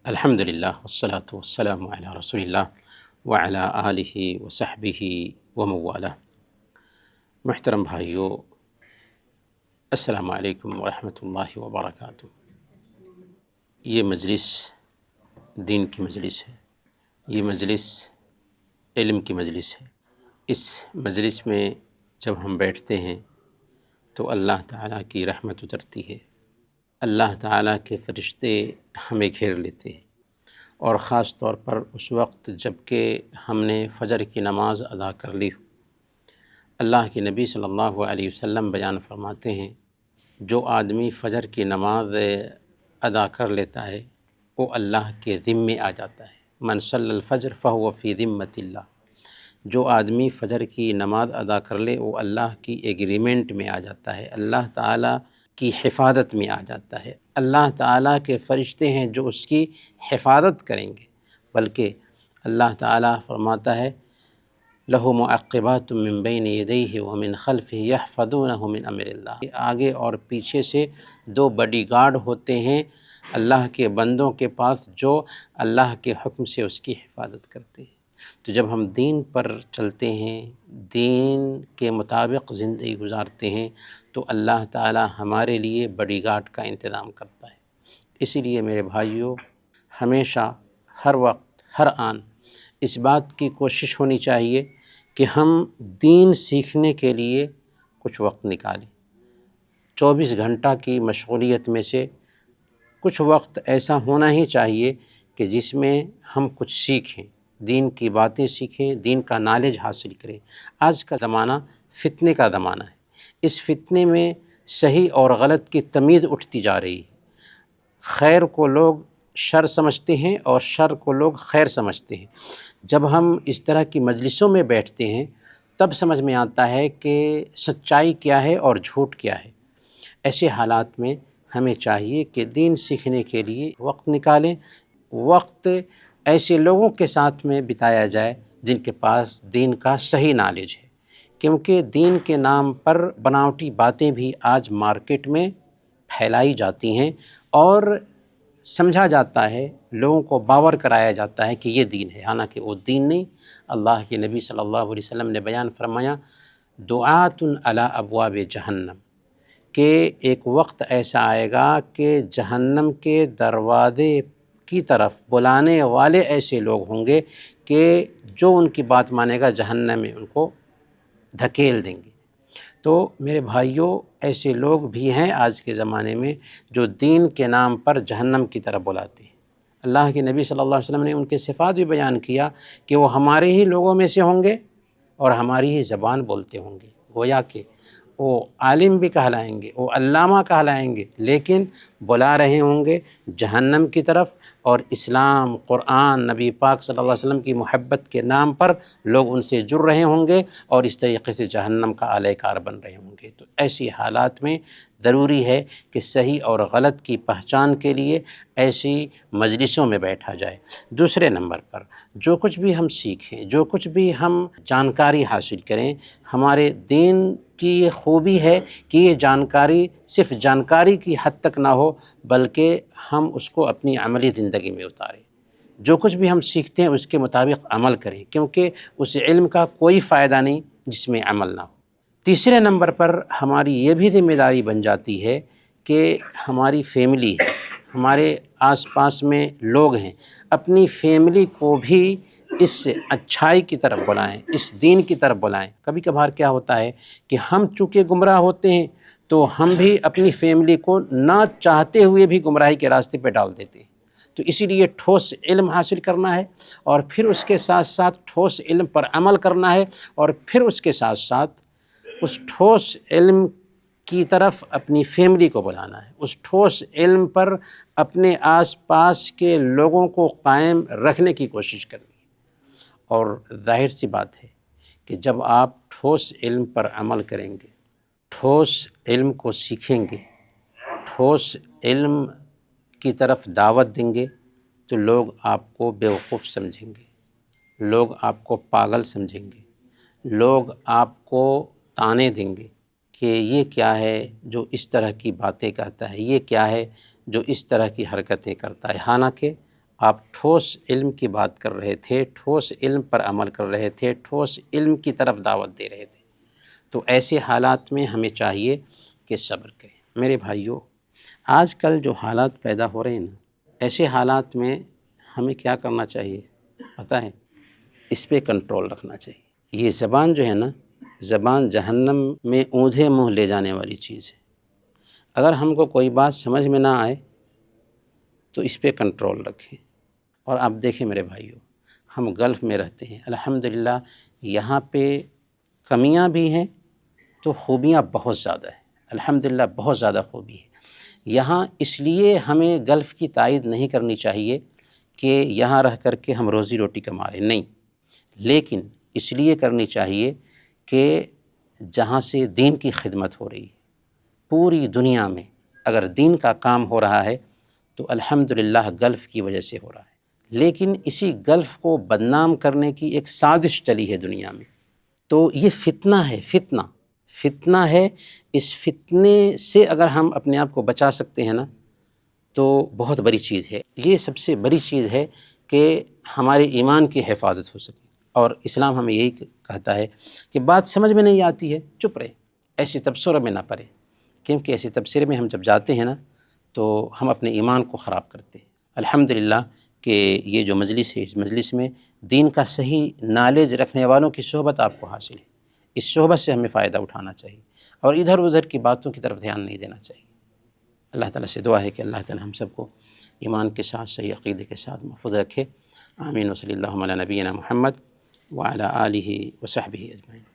الحمدللہ والصلاة والسلام علی رسول اللہ وعلی آلہ وصحبہ ومن والہ۔ محترم بھائیو، السلام علیکم ورحمۃ اللہ وبرکاتہ۔ یہ مجلس دین کی مجلس ہے، یہ مجلس علم کی مجلس ہے۔ اس مجلس میں جب ہم بیٹھتے ہیں تو اللہ تعالیٰ کی رحمت اترتی ہے، اللہ تعالیٰ کے فرشتے ہمیں گھیر لیتے ہیں، اور خاص طور پر اس وقت جب کہ ہم نے فجر کی نماز ادا کر لی ہو۔ اللہ کے نبی صلی اللہ علیہ وسلم بیان فرماتے ہیں، جو آدمی فجر کی نماز ادا کر لیتا ہے وہ اللہ کے ذمے آ جاتا ہے۔ من صلی الفجر فہو فی ذمۃ اللہ۔ جو آدمی فجر کی نماز ادا کر لے وہ اللہ کی ایگریمنٹ میں آ جاتا ہے، اللہ تعالیٰ کی حفاظت میں آ جاتا ہے۔ اللہ تعالیٰ کے فرشتے ہیں جو اس کی حفاظت کریں گے، بلکہ اللہ تعالیٰ فرماتا ہے لَهُ مُعَقِّبَاتٌ مِّن بَيْنِ يَدَيْهِ وَمِن خَلْفِهِ يَحْفَظُونَهُ مِنْ أَمْرِ اللَّهِ۔ آگے اور پیچھے سے دو باڈی گارڈ ہوتے ہیں اللہ کے بندوں کے پاس جو اللہ کے حکم سے اس کی حفاظت کرتے ہیں۔ تو جب ہم دین پر چلتے ہیں، دین کے مطابق زندگی گزارتے ہیں، تو اللہ تعالیٰ ہمارے لیے باڈی گارڈ کا انتظام کرتا ہے۔ اسی لیے میرے بھائیوں، ہمیشہ ہر وقت ہر آن اس بات کی کوشش ہونی چاہیے کہ ہم دین سیکھنے کے لیے کچھ وقت نکالیں۔ 24 گھنٹہ کی مشغولیت میں سے کچھ وقت ایسا ہونا ہی چاہیے کہ جس میں ہم کچھ سیکھیں، دین کی باتیں سیکھیں، دین کا نالج حاصل کریں۔ آج کا زمانہ فتنے کا زمانہ ہے، اس فتنے میں صحیح اور غلط کی تمیز اٹھتی جا رہی ہے۔ خیر کو لوگ شر سمجھتے ہیں اور شر کو لوگ خیر سمجھتے ہیں۔ جب ہم اس طرح کی مجلسوں میں بیٹھتے ہیں تب سمجھ میں آتا ہے کہ سچائی کیا ہے اور جھوٹ کیا ہے۔ ایسے حالات میں ہمیں چاہیے کہ دین سیکھنے کے لیے وقت نکالیں، وقت ایسے لوگوں کے ساتھ میں بتایا جائے جن کے پاس دین کا صحیح نالج ہے، کیونکہ دین کے نام پر بناوٹی باتیں بھی آج مارکیٹ میں پھیلائی جاتی ہیں اور سمجھا جاتا ہے، لوگوں کو باور کرایا جاتا ہے کہ یہ دین ہے، حالانکہ وہ دین نہیں۔ اللہ کے نبی صلی اللہ علیہ وسلم نے بیان فرمایا دعات علی ابواب جہنم، کہ ایک وقت ایسا آئے گا کہ جہنم کے دروازے کی طرف بلانے والے ایسے لوگ ہوں گے کہ جو ان کی بات مانے گا جہنم میں ان کو دھکیل دیں گے۔ تو میرے بھائیوں، ایسے لوگ بھی ہیں آج کے زمانے میں جو دین کے نام پر جہنم کی طرف بلاتے ہیں۔ اللہ کے نبی صلی اللہ علیہ وسلم نے ان کے صفات بھی بیان کیا کہ وہ ہمارے ہی لوگوں میں سے ہوں گے اور ہماری ہی زبان بولتے ہوں گے، گویا کہ وہ عالم بھی کہلائیں گے، وہ علامہ کہلائیں گے، لیکن بلا رہے ہوں گے جہنم کی طرف، اور اسلام، قرآن، نبی پاک صلی اللہ علیہ وسلم کی محبت کے نام پر لوگ ان سے جڑ رہے ہوں گے اور اس طریقے سے جہنم کا اہل کار بن رہے ہوں گے۔ تو ایسی حالات میں ضروری ہے کہ صحیح اور غلط کی پہچان کے لیے ایسی مجلسوں میں بیٹھا جائے۔ دوسرے نمبر پر جو کچھ بھی ہم سیکھیں، جو کچھ بھی ہم جانکاری حاصل کریں، ہمارے دین کی یہ خوبی ہے کہ یہ جانکاری صرف جانکاری کی حد تک نہ ہو، بلکہ ہم اس کو اپنی عملی زندگی میں اتاریں۔ جو کچھ بھی ہم سیکھتے ہیں اس کے مطابق عمل کریں، کیونکہ اس علم کا کوئی فائدہ نہیں جس میں عمل نہ ہو۔ تیسرے نمبر پر ہماری یہ بھی ذمہ داری بن جاتی ہے کہ ہماری فیملی ہے، ہمارے آس پاس میں لوگ ہیں، اپنی فیملی کو بھی اس اچھائی کی طرف بلائیں، اس دین کی طرف بلائیں۔ کبھی کبھار کیا ہوتا ہے کہ ہم چونکہ گمراہ ہوتے ہیں تو ہم بھی اپنی فیملی کو نہ چاہتے ہوئے بھی گمراہی کے راستے پہ ڈال دیتے ہیں۔ تو اسی لیے ٹھوس علم حاصل کرنا ہے، اور پھر اس کے ساتھ ساتھ ٹھوس علم پر عمل کرنا ہے، اور پھر اس کے ساتھ ساتھ اس ٹھوس علم کی طرف اپنی فیملی کو بلانا ہے، اس ٹھوس علم پر اپنے آس پاس کے لوگوں کو قائم رکھنے کی کوشش کرنی ہے۔ اور ظاہر سی بات ہے کہ جب آپ ٹھوس علم پر عمل کریں گے، ٹھوس علم کو سیکھیں گے، ٹھوس علم کی طرف دعوت دیں گے، تو لوگ آپ کو بیوقوف سمجھیں گے، لوگ آپ کو پاگل سمجھیں گے، لوگ آپ کو طعنے دیں گے کہ یہ کیا ہے جو اس طرح کی باتیں کہتا ہے، یہ کیا ہے جو اس طرح کی حرکتیں کرتا ہے۔ حالانکہ آپ ٹھوس علم کی بات کر رہے تھے، ٹھوس علم پر عمل کر رہے تھے، ٹھوس علم کی طرف دعوت دے رہے تھے، تو ایسے حالات میں ہمیں چاہیے کہ صبر کریں۔ میرے بھائیوں، آج کل جو حالات پیدا ہو رہے ہیں نا، ایسے حالات میں ہمیں کیا کرنا چاہیے پتہ ہے؟ اس پہ کنٹرول رکھنا چاہیے۔ یہ زبان جو ہے نا، زبان جہنم میں اوندھے منہ لے جانے والی چیز ہے۔ اگر ہم کو کوئی بات سمجھ میں نہ آئے تو اس پہ کنٹرول رکھیں۔ اور آپ دیکھیں میرے بھائیوں، ہم گلف میں رہتے ہیں، الحمدللہ یہاں پہ کمیاں بھی ہیں تو خوبیاں بہت زیادہ ہیں، الحمدللہ بہت زیادہ خوبی ہے یہاں۔ اس لیے ہمیں گلف کی تائید نہیں کرنی چاہیے کہ یہاں رہ کر کے ہم روزی روٹی کما رہے، نہیں، لیکن اس لیے کرنی چاہیے کہ جہاں سے دین کی خدمت ہو رہی ہے، پوری دنیا میں اگر دین کا کام ہو رہا ہے تو الحمدللہ گلف کی وجہ سے ہو رہا ہے، لیکن اسی گلف کو بدنام کرنے کی ایک سازش چلی ہے دنیا میں۔ تو یہ فتنہ ہے، فتنہ ہے۔ اس فتنے سے اگر ہم اپنے آپ کو بچا سکتے ہیں نا تو بہت بڑی چیز ہے۔ یہ سب سے بڑی چیز ہے کہ ہمارے ایمان کی حفاظت ہو سکے۔ اور اسلام ہمیں یہی کہتا ہے کہ بات سمجھ میں نہیں آتی ہے چپ رہے، ایسے تبصرے میں نہ پڑے، کیونکہ ایسے تبصرے میں ہم جب جاتے ہیں نا تو ہم اپنے ایمان کو خراب کرتے ہیں۔ الحمدللہ کہ یہ جو مجلس ہے، اس مجلس میں دین کا صحیح نالج رکھنے والوں کی صحبت آپ کو حاصل ہے۔ اس صحبت سے ہمیں فائدہ اٹھانا چاہیے اور ادھر ادھر کی باتوں کی طرف دھیان نہیں دینا چاہیے۔ اللہ تعالیٰ سے دعا ہے کہ اللہ تعالیٰ ہم سب کو ایمان کے ساتھ، صحیح عقیدے کے ساتھ محفوظ رکھے۔ آمین۔ وصلی اللہ علی نبینا محمد وعلی آلہ وصحبہ اجمعین۔